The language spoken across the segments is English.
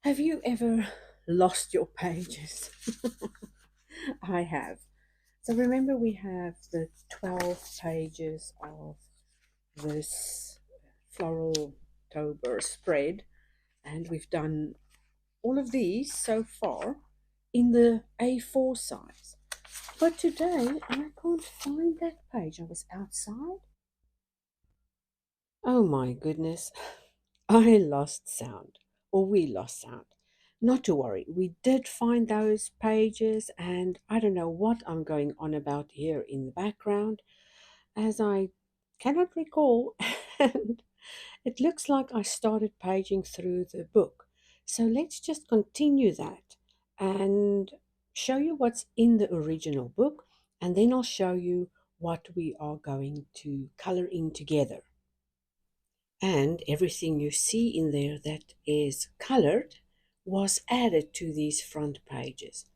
Have you ever lost your pages? I have. So remember, we have the 12 pages of this floral tober spread, and we've done all of these so far in the A4 size. But today I can't find that page. I was outside. Oh my goodness. I lost sound, or we lost sound. Not to worry, we did find those pages, and I don't know what I'm going on about here in the background, as I cannot recall, and it looks like I started paging through the book. So let's just continue that and show you what's in the original book, and then I'll show you what we are going to color in together. And everything you see in there that is colored was added to these front pages.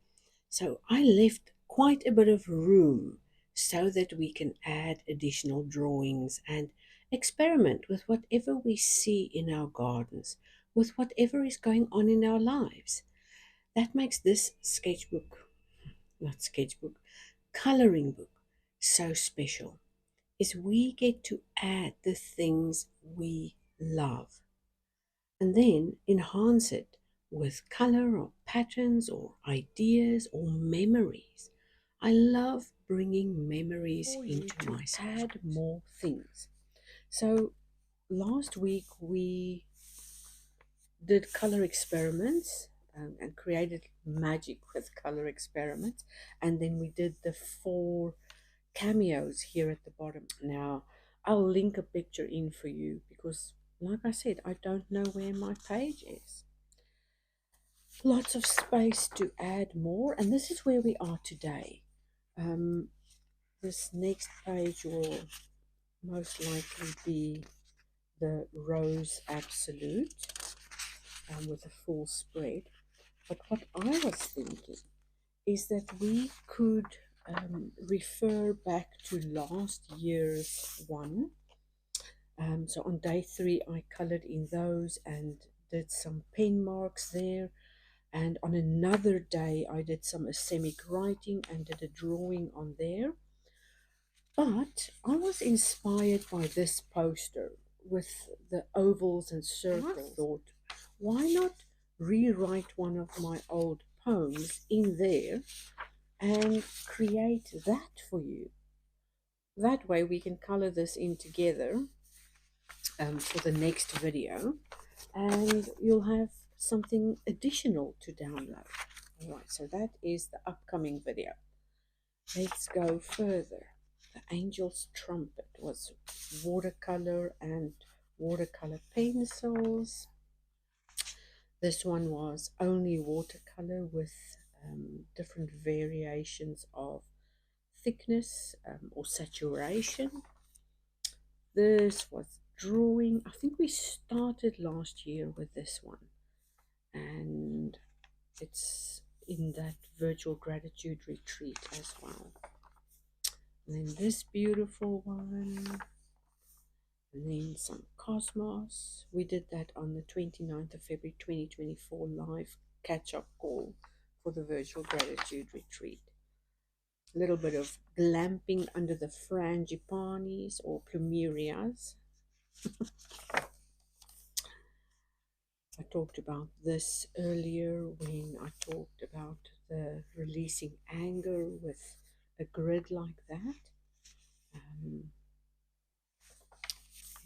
So I left quite a bit of room so that we can add additional drawings and experiment with whatever we see in our gardens, with whatever is going on in our lives. That makes this sketchbook, not sketchbook, coloring book so special, is we get to add the things we love and then enhance it with color or patterns or ideas or memories. I love bringing memories into my sketchbooks. Add more things. So last week we did color experiments and created magic with color experiments, and then we did the 4 cameos here at the bottom. Now, I'll link a picture in for you because, like I said, I don't know where my page is. Lots of space to add more, and this is where we are today. Um, this next page will most likely be the Rose Absolute with a full spread. But what I was thinking is that we could refer back to last year's one. So on day 3, I colored in those and did some pen marks there. And on another day, I did some asemic writing and did a drawing on there. But I was inspired by this poster with the ovals and circles. I thought, why not rewrite one of my old poems in there and create that for you? That way we can color this in together for the next video, and you'll have something additional to download. All right, so that is the upcoming video. Let's go further. The Angel's Trumpet was watercolor and watercolor pencils. This one was only watercolor with different variations of thickness or saturation. This was drawing. I think we started last year with this one, and it's in that virtual gratitude retreat as well. And then this beautiful one, and then some cosmos. We did that on the 29th of February 2024 live catch-up call for the virtual gratitude retreat. A little bit of glamping under the frangipanis or plumerias. I talked about this earlier when I talked about the releasing anger with a grid like that.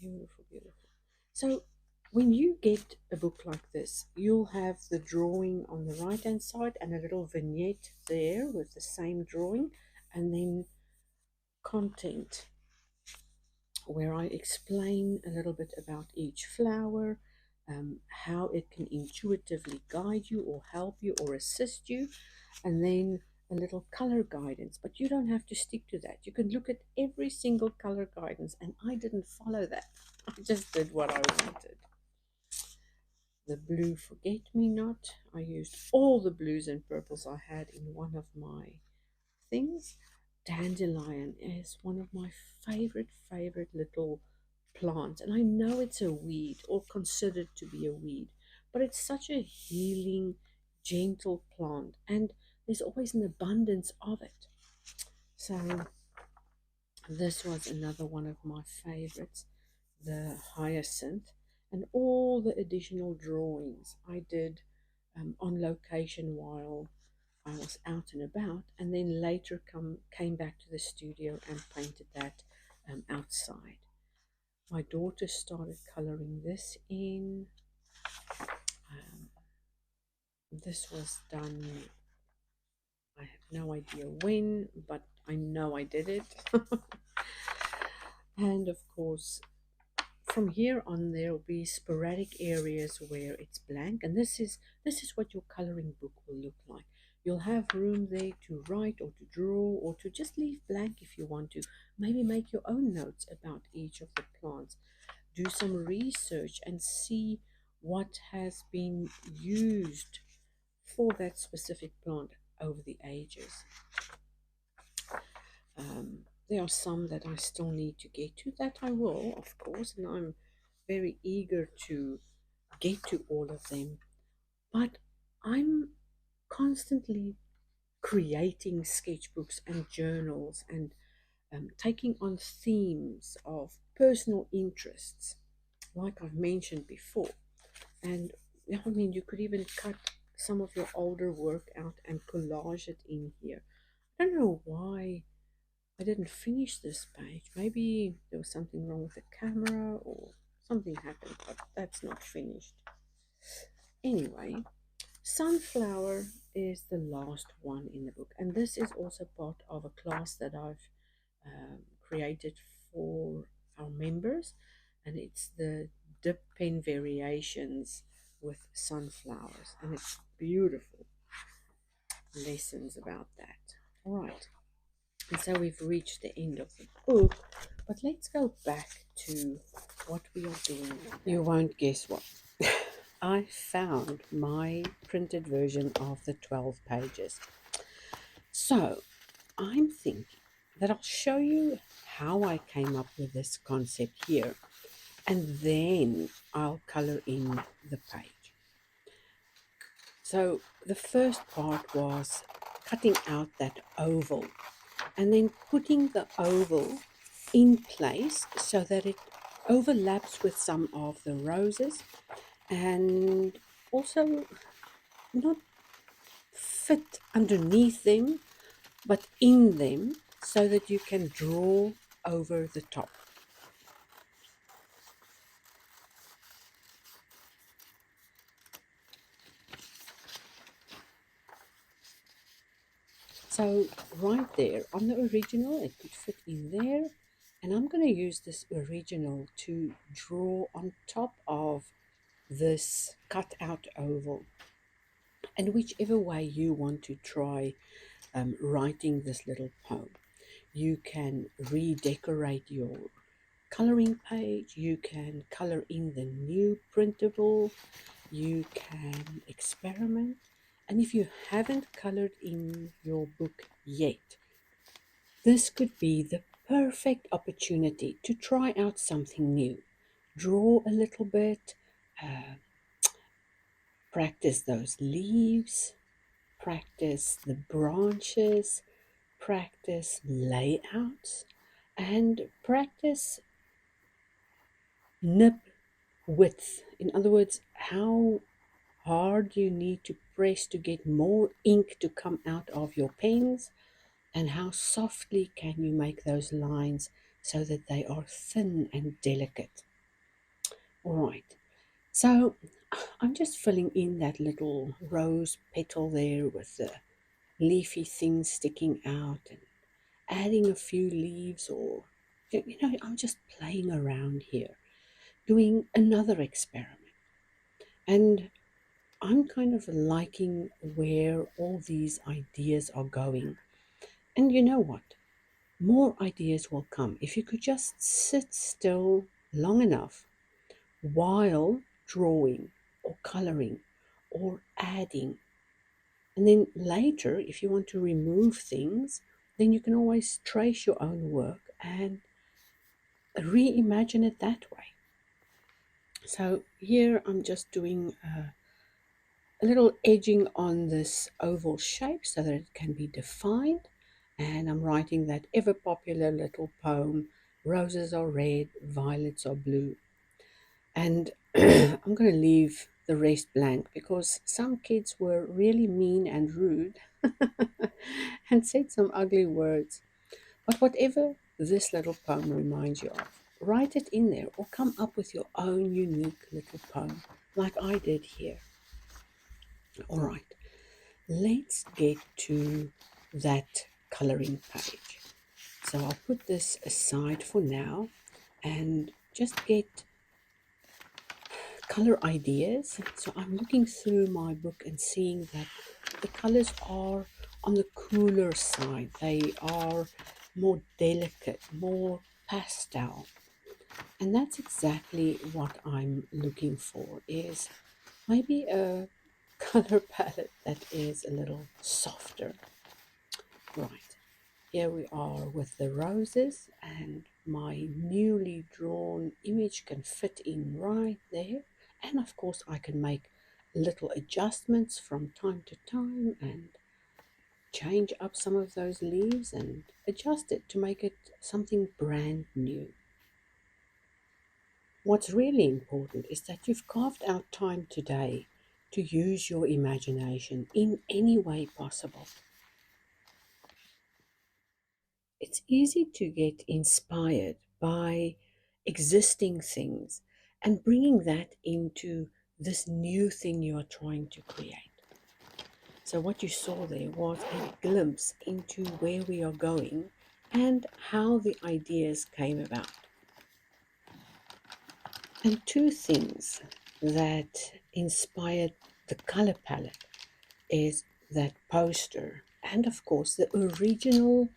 Beautiful, beautiful. So when you get a book like this, you'll have the drawing on the right hand side and a little vignette there with the same drawing, and then content where I explain a little bit about each flower, how it can intuitively guide you or help you or assist you, and then a little color guidance. But you don't have to stick to that. You can look at every single color guidance, and I didn't follow that. I just did what I wanted. The blue forget-me-not. I used all the blues and purples I had in one of my things. Dandelion is one of my favorite little plants, and I know it's a weed or considered to be a weed, but it's such a healing, gentle plant, and there's always an abundance of it. So this was another one of my favorites, the hyacinth, and all the additional drawings I did on location while I was out and about, and then later came back to the studio and painted that outside. My daughter started coloring this in. Um, this was done, I have no idea when, but I know I did it. And of course, from here on there will be sporadic areas where it's blank, and this is what your coloring book will look like. You'll have room there to write or to draw or to just leave blank if you want to. Maybe make your own notes about each of the plants. Do some research and see what has been used for that specific plant over the ages. There are some that I still need to get to, that I will, of course, and I'm very eager to get to all of them. But I'm constantly creating sketchbooks and journals and taking on themes of personal interests, like I've mentioned before. And I mean, you could even cut some of your older work out and collage it in here. I don't know why I didn't finish this page. Maybe there was something wrong with the camera or something happened, but that's not finished. Anyway, sunflower is the last one in the book, and this is also part of a class that I've created for our members, and it's the dip pen variations with sunflowers, and it's beautiful lessons about that. All right. And so we've reached the end of the book, but let's go back to what we are doing now. You won't guess what. I found my printed version of the 12 pages. So I'm thinking that I'll show you how I came up with this concept here, and then I'll color in the page. So the first part was cutting out that oval and then putting the oval in place so that it overlaps with some of the roses and also not fit underneath them but in them so that you can draw over the top. So right there on the original, it could fit in there, and I'm going to use this original to draw on top of this cut out oval. And whichever way you want to try writing this little poem, you can redecorate your coloring page, you can color in the new printable, you can experiment. And if you haven't colored in your book yet, this could be the perfect opportunity to try out something new. Draw a little bit, uh, practice those leaves, practice the branches, practice layouts, and practice nib width. In other words, how hard you need to press to get more ink to come out of your pens, and how softly can you make those lines so that they are thin and delicate. All right, so I'm just filling in that little rose petal there with the leafy things sticking out and adding a few leaves, or I'm just playing around here, doing another experiment. And I'm kind of liking where all these ideas are going. And you know what? More ideas will come if you could just sit still long enough while drawing or coloring or adding. And then later, if you want to remove things, then you can always trace your own work and reimagine it that way. So here I'm just doing a little edging on this oval shape so that it can be defined. And I'm writing that ever popular little poem, Roses are red, violets are blue. And I'm going to leave the rest blank because some kids were really mean and rude and said some ugly words. But whatever this little poem reminds you of, write it in there or come up with your own unique little poem like I did here. All right, let's get to that coloring page. So I'll put this aside for now and just get color ideas. So I'm looking through my book and seeing that the colors are on the cooler side. They are more delicate, more pastel. And that's exactly what I'm looking for, is maybe a color palette that is a little softer. Right, here we are with the roses, and my newly drawn image can fit in right there. And of course I can make little adjustments from time to time and change up some of those leaves and adjust it to make it something brand new. What's really important is that you've carved out time today to use your imagination in any way possible. It's easy to get inspired by existing things and bringing that into this new thing you are trying to create. So, what you saw there was a glimpse into where we are going and how the ideas came about. And two things that inspired the color palette is that poster and, of course, the original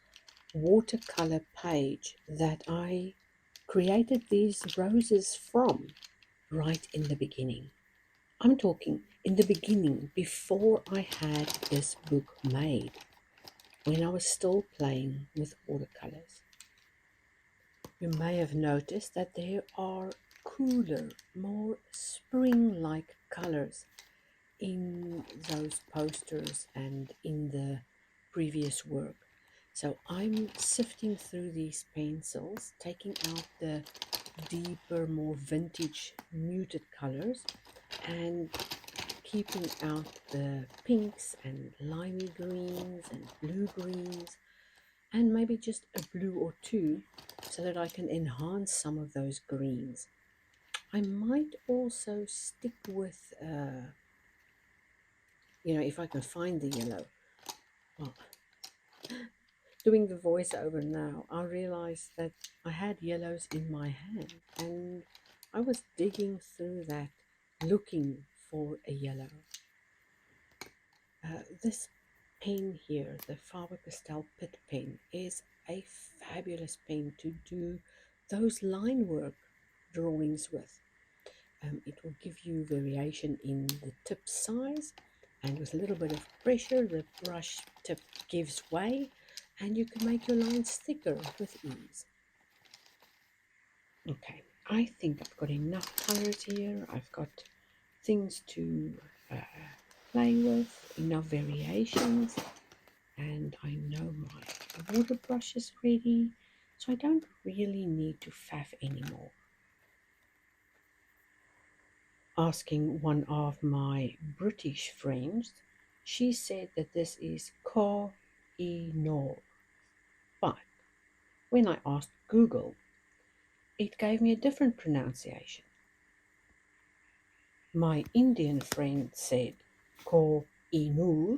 watercolor page that I created these roses from right in the beginning. I'm talking in the beginning, before I had this book made, when I was still playing with watercolors. You may have noticed that there are cooler, more spring-like colors in those posters and in the previous work. So I'm sifting through these pencils, taking out the deeper, more vintage, muted colors and keeping out the pinks and limey greens and blue greens and maybe just a blue or two so that I can enhance some of those greens. I might also stick with, if I can find the yellow. Well, doing the voiceover now, I realized that I had yellows in my hand and I was digging through that looking for a yellow. This pen here, the Faber-Castell Pitt pen, is a fabulous pen to do those line work drawings with. It will give you variation in the tip size, and with a little bit of pressure the brush tip gives way and you can make your lines thicker with ease. Okay, I think I've got enough colors here. I've got things to play with, enough variations, and I know my water brush is ready, so I don't really need to faff anymore. Asking one of my British friends, she said that this is Koh-i-Noor. But when I asked Google, it gave me a different pronunciation. My Indian friend said Koh-i-Noor,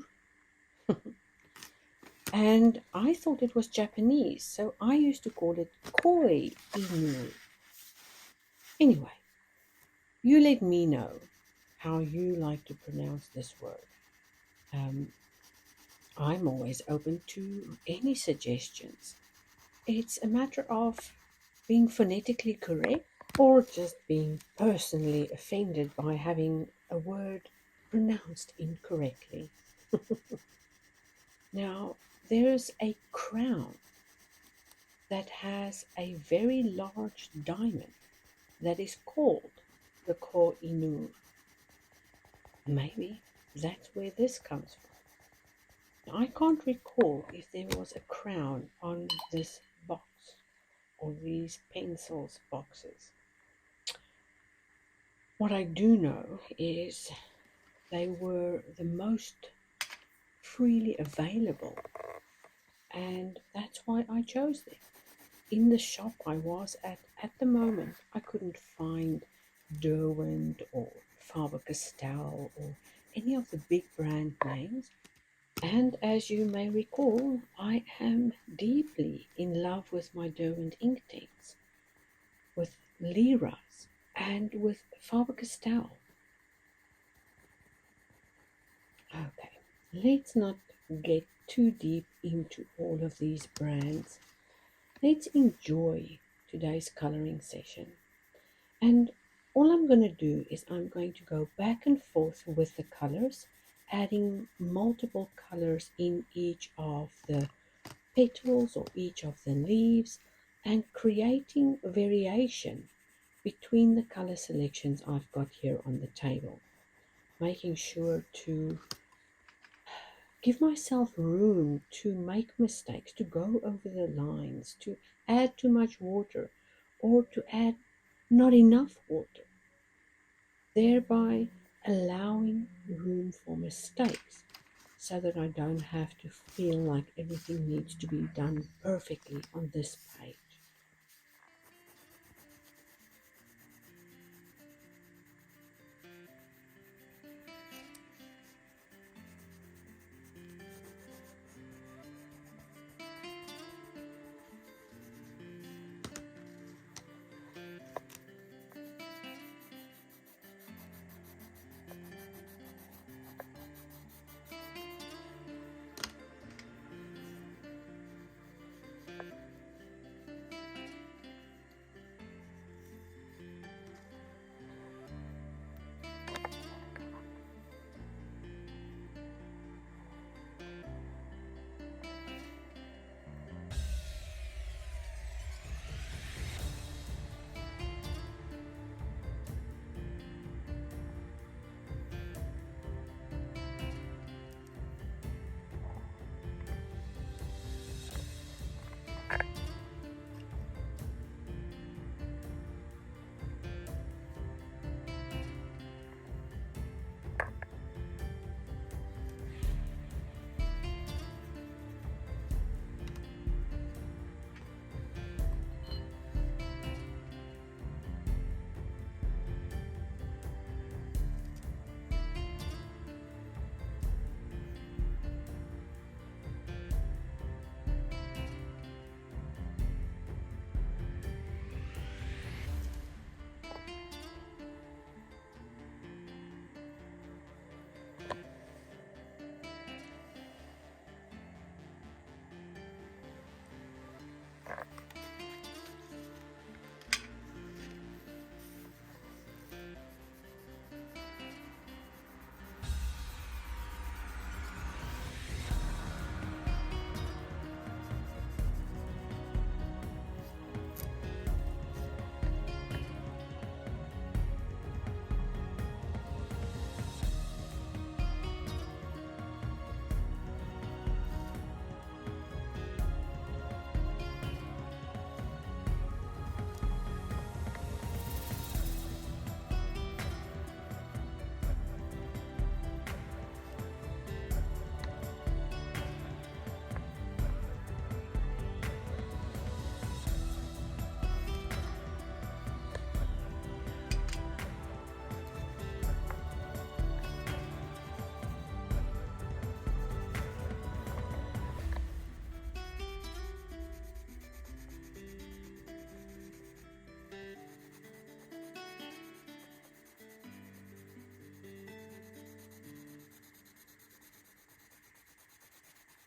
and I thought it was Japanese, so I used to call it Koi-i-Noor. Anyway, you let me know how you like to pronounce this word. I'm always open to any suggestions. It's a matter of being phonetically correct or just being personally offended by having a word pronounced incorrectly. Now, there's a crown that has a very large diamond that is called the Koh-i-Noor. Maybe That's where this comes from. I can't recall if there was a crown on this box or these pencils boxes. What I do know is they were the most freely available, and that's why I chose them. In the shop I was at the moment, I couldn't find Derwent or Faber-Castell or any of the big brand names. And as you may recall, I am deeply in love with my Derwent ink tanks, with Lyra's, and with Faber-Castell. Okay, let's not get too deep into all of these brands. Let's enjoy today's coloring session. And all I'm going to do is I'm going to go back and forth with the colors, adding multiple colors in each of the petals or each of the leaves, and creating variation between the color selections I've got here on the table, making sure to give myself room to make mistakes, to go over the lines, to add too much water, or to add not enough water, thereby allowing room for mistakes so that I don't have to feel like everything needs to be done perfectly on this page.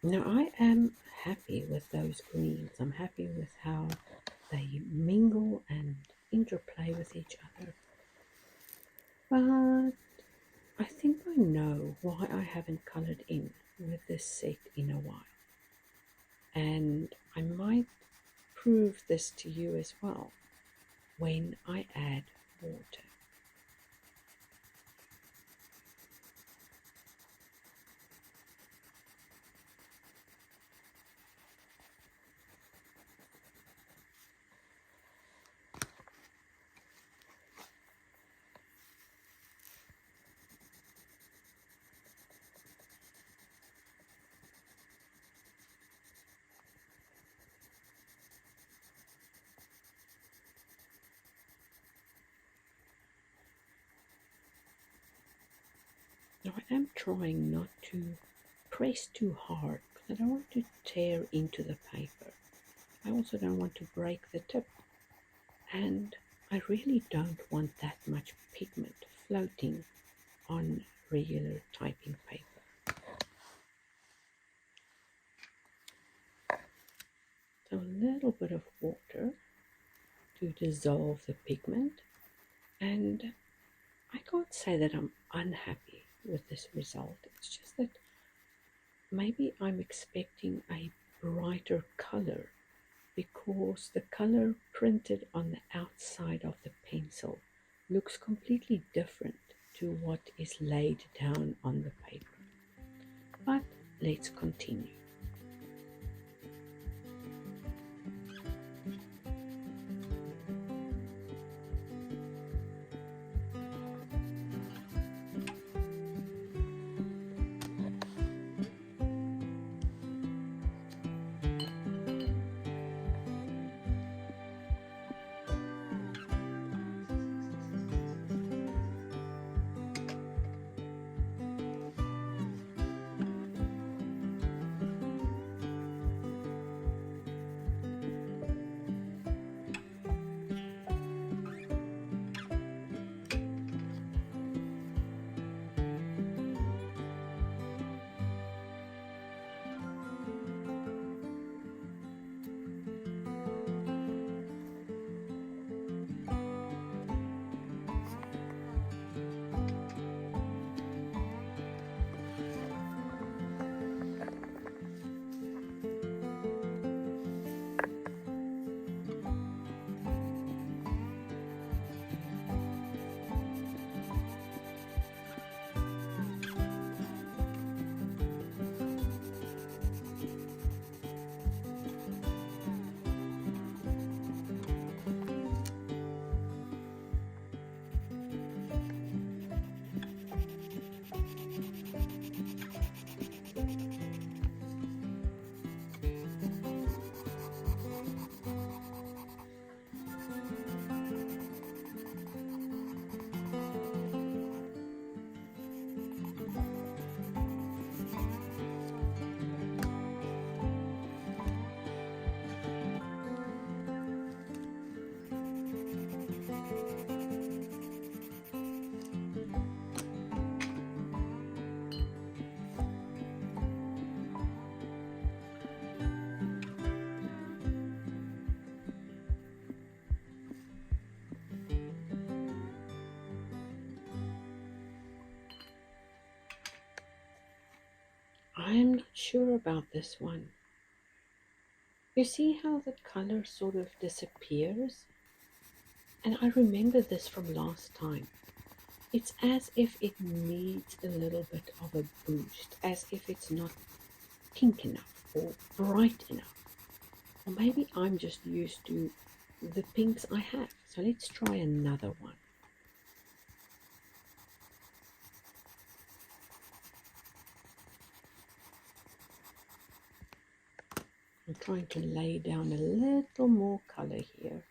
Now I am happy with those greens. I'm happy with how they mingle and interplay with each other. But I think I know why I haven't coloured in with this set in a while. And I might prove this to you as well when I add water. Now I am trying not to press too hard because I don't want to tear into the paper. I also don't want to break the tip, and I really don't want that much pigment floating on regular typing paper. So a little bit of water to dissolve the pigment, and I can't say that I'm unhappy with this result. It's just that maybe I'm expecting a brighter color because the color printed on the outside of the pencil looks completely different to what is laid down on the paper. But let's continue. I'm not sure about this one. You see how the color sort of disappears? And I remember this from last time. It's as if it needs a little bit of a boost, as if it's not pink enough or bright enough. Or maybe I'm just used to the pinks I have. So let's try another one. I'm trying to lay down a little more color here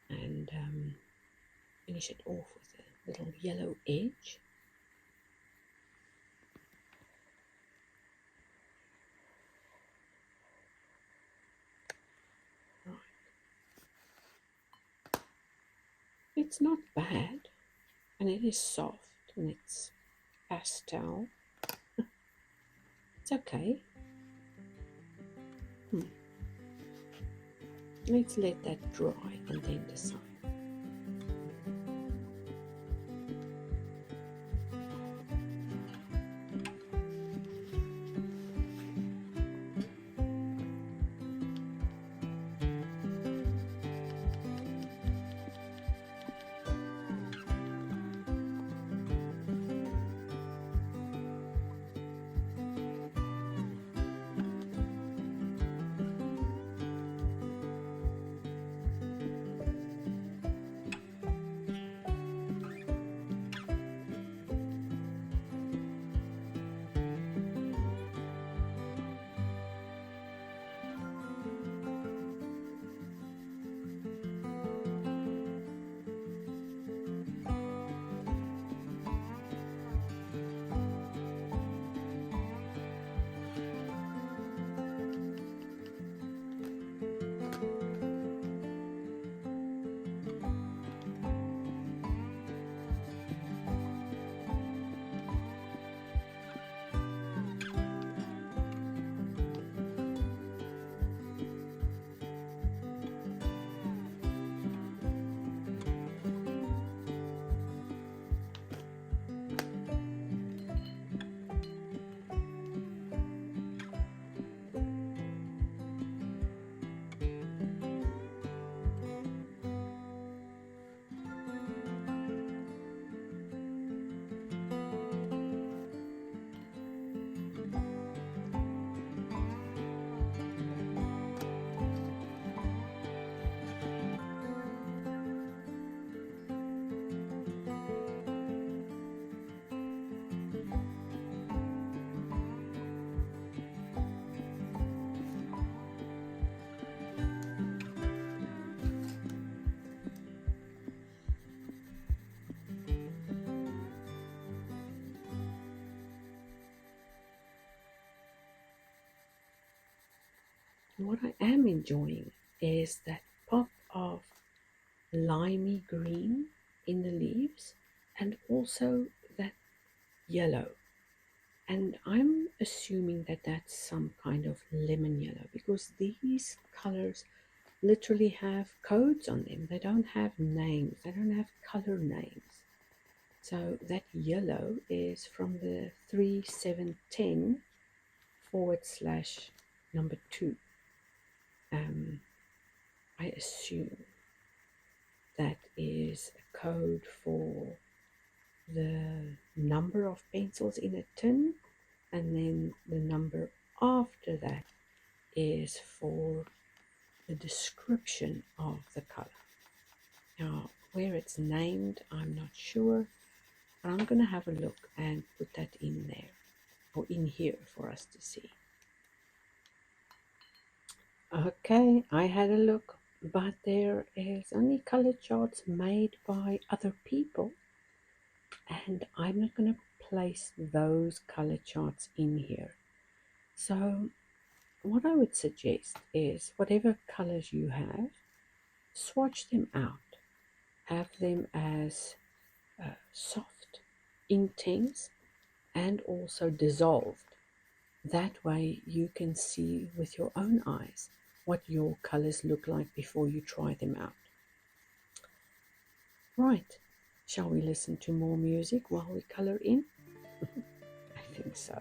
and finish it off with a little yellow edge. Right. It's not bad, and it is soft, and it's pastel. It's okay. Let's let that dry and then decide. what I am enjoying is that pop of limey green in the leaves and also that yellow. And I'm assuming that that's some kind of lemon yellow because these colors literally have codes on them. They don't have names, they don't have color names. So that yellow is from the 3710 forward slash number 2. Um, I assume that is a code for the number of pencils in a tin, and then the number after that is for the description of the color. Now, where it's named, I'm not sure, but I'm going to have a look and put that in there or in here for us to see. Okay, I had a look, but there is only color charts made by other people, and I'm not going to place those color charts in here. So, what I would suggest is whatever colors you have, swatch them out, have them as soft, intense, and also dissolved. That way you can see with your own eyes what your colors look like before you try them out. Right, shall we listen to more music while we color in? I think so.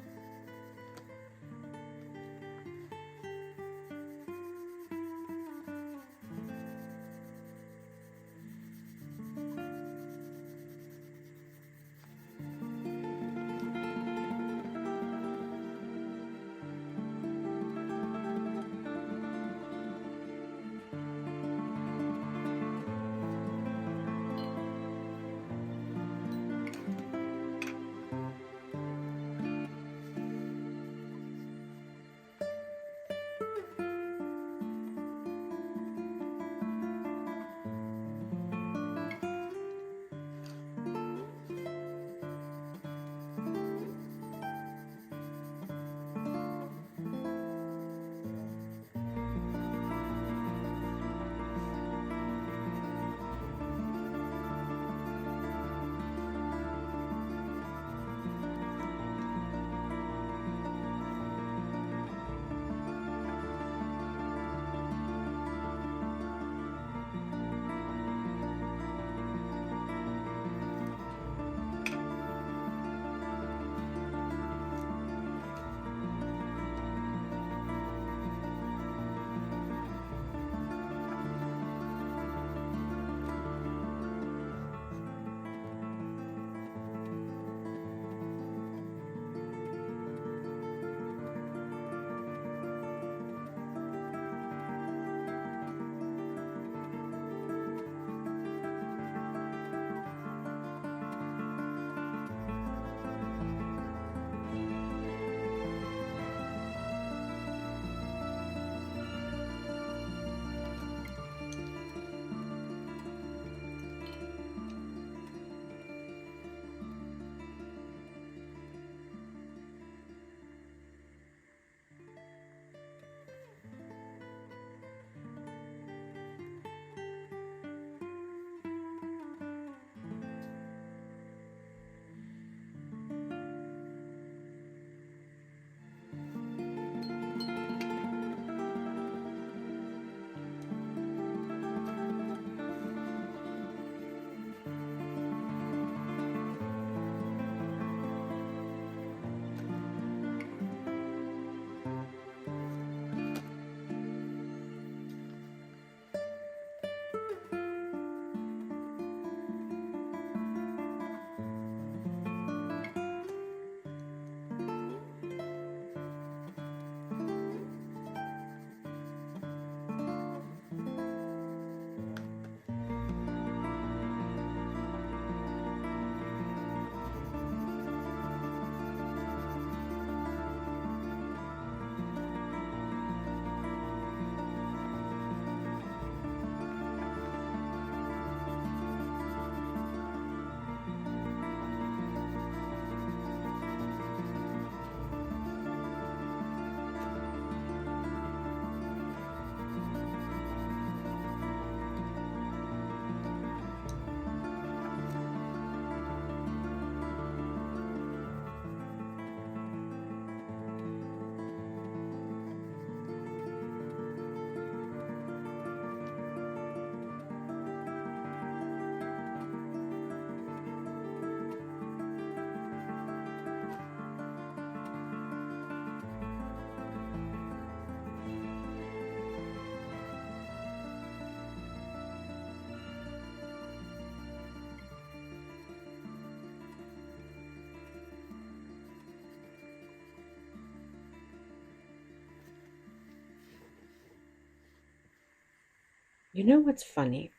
You know what's funny?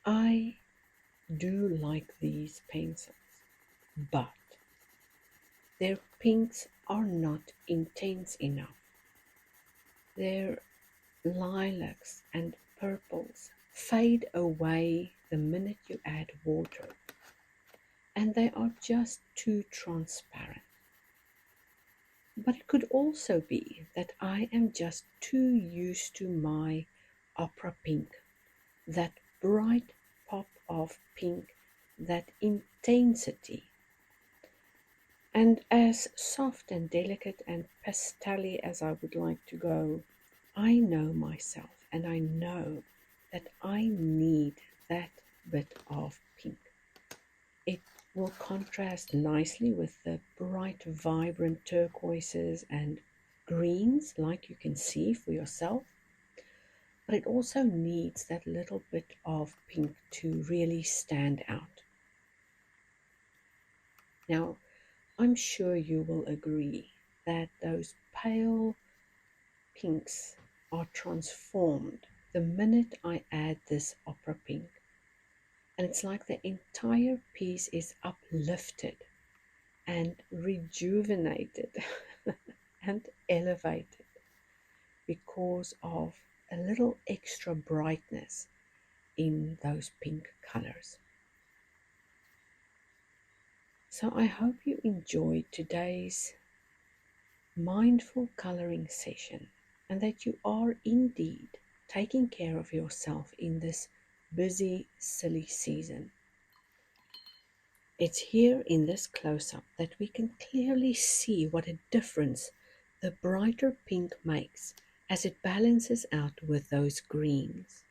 I do like these pencils, but their pinks are not intense enough. Their lilacs and purples fade away the minute you add water, and they are just too transparent. But it could also be that I am just too used to my opera pink, that bright pop of pink, that intensity. And as soft and delicate and pastel as I would like to go, I know myself and I know that I need that bit of pink. It will contrast nicely with the bright, vibrant turquoises and greens, like you can see for yourself. But it also needs that little bit of pink to really stand out. Now, I'm sure you will agree that those pale pinks are transformed the minute I add this opera pink. And it's like the entire piece is uplifted and rejuvenated and elevated because of a little extra brightness in those pink colors. So I hope you enjoyed today's mindful coloring session and that you are indeed taking care of yourself in this busy, silly season. It's here in this close-up that we can clearly see what a difference the brighter pink makes as it balances out with those greens.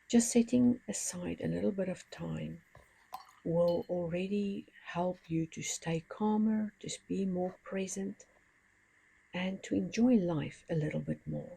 Just setting aside a little bit of time will already help you to stay calmer, to be more present, and to enjoy life a little bit more.